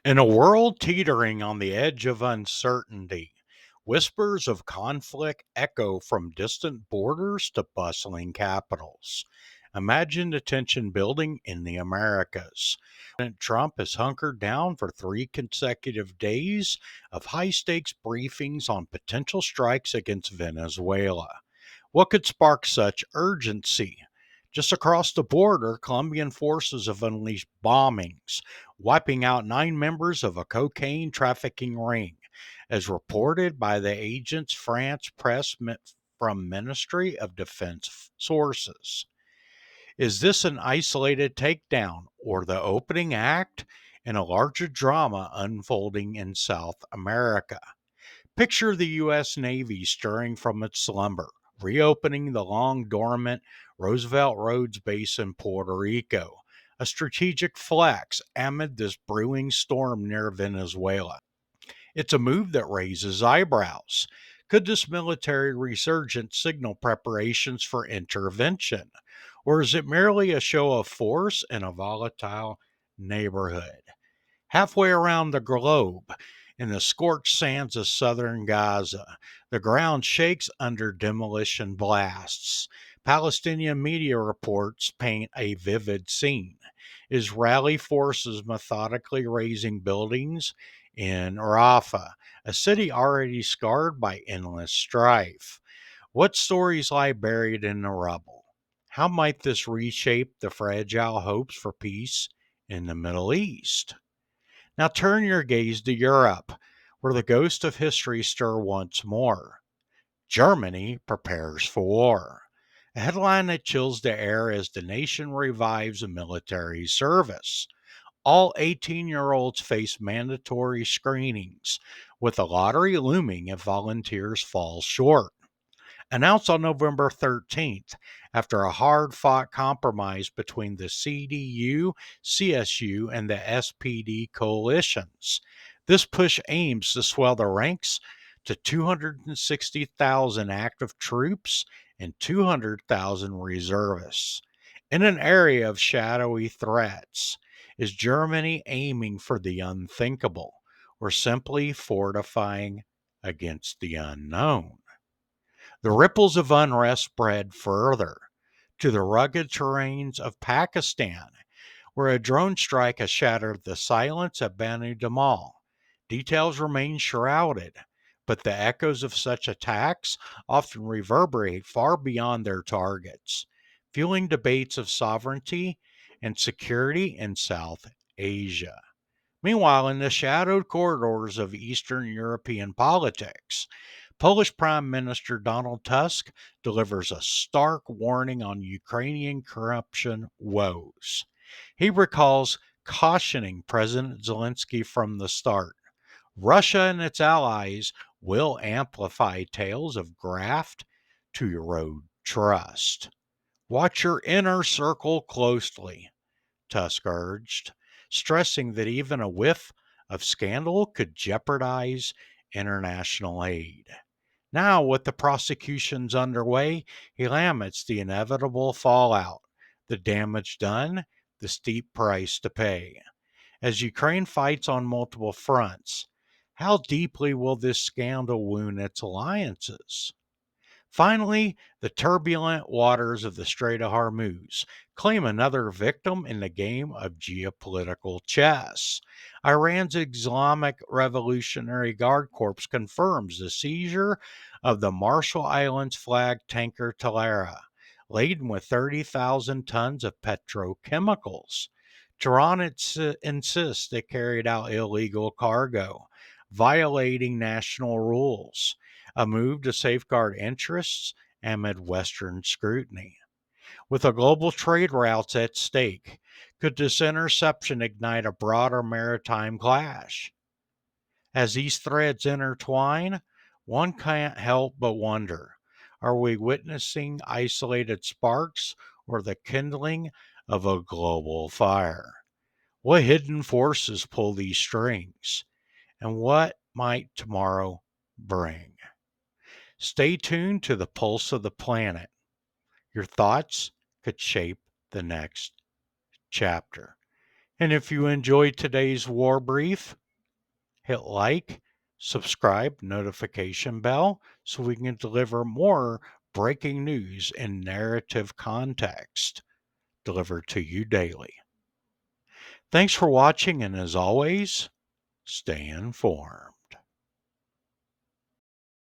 In a world teetering on the edge of uncertainty, whispers of conflict echo from distant borders to bustling capitals. Imagine the tension building in the Americas. President Trump has hunkered down for 3 consecutive days of high stakes briefings on potential strikes against Venezuela. What could spark such urgency? Just across the border, Colombian forces have unleashed bombings, wiping out 9 members of a cocaine trafficking ring, as reported by the Agence France Presse from Ministry of Defense sources. Is this an isolated takedown or the opening act in a larger drama unfolding in South America? Picture the U.S. Navy stirring from its slumber, reopening the long dormant Roosevelt Roads base in Puerto Rico, a strategic flex amid this brewing storm near Venezuela. It's a move that raises eyebrows. Could this military resurgence signal preparations for intervention? Or is it merely a show of force in a volatile neighborhood? Halfway around the globe, in the scorched sands of southern Gaza, the ground shakes under demolition blasts. Palestinian media reports paint a vivid scene. Israeli forces methodically razing buildings in Rafah, a city already scarred by endless strife. What stories lie buried in the rubble? How might this reshape the fragile hopes for peace in the Middle East? Now turn your gaze to Europe, where the ghosts of history stir once more. Germany prepares for war. A headline that chills the air as the nation revives military service. All 18-year-olds face mandatory screenings, with a lottery looming if volunteers fall short. Announced on November 13th after a hard fought compromise between the CDU, CSU, and the SPD coalitions. This push aims to swell the ranks to 260,000 active troops and 200,000 reservists. In an area of shadowy threats, is Germany aiming for the unthinkable or simply fortifying against the unknown? The ripples of unrest spread further to the rugged terrains of Pakistan, where a drone strike has shattered the silence at Banu Damal. Details remain shrouded, but the echoes of such attacks often reverberate far beyond their targets, fueling debates of sovereignty and security in South Asia. Meanwhile, in the shadowed corridors of Eastern European politics, Polish Prime Minister Donald Tusk delivers a stark warning on Ukrainian corruption woes. He recalls cautioning President Zelensky from the start. Russia and its allies will amplify tales of graft to erode trust. Watch your inner circle closely, Tusk urged, stressing that even a whiff of scandal could jeopardize international aid. Now, with the prosecutions underway, he laments the inevitable fallout, the damage done, the steep price to pay. As Ukraine fights on multiple fronts, how deeply will this scandal wound its alliances? Finally, the turbulent waters of the Strait of Hormuz claim another victim in the game of geopolitical chess. Iran's Islamic Revolutionary Guard Corps confirms the seizure of the Marshall Islands flagged tanker Talara, laden with 30,000 tons of petrochemicals. Tehran insists it carried out illegal cargo, violating national rules, a move to safeguard interests amid Western scrutiny. With the global trade routes at stake, could this interception ignite a broader maritime clash? As these threads intertwine, one can't help but wonder, are we witnessing isolated sparks or the kindling of a global fire? What hidden forces pull these strings? And what might tomorrow bring? Stay tuned to the pulse of the planet. Your thoughts could shape the next chapter. And if you enjoyed today's war brief, hit like, subscribe, notification bell, so we can deliver more breaking news in narrative context delivered to you daily. Thanks for watching, and as always, stay informed.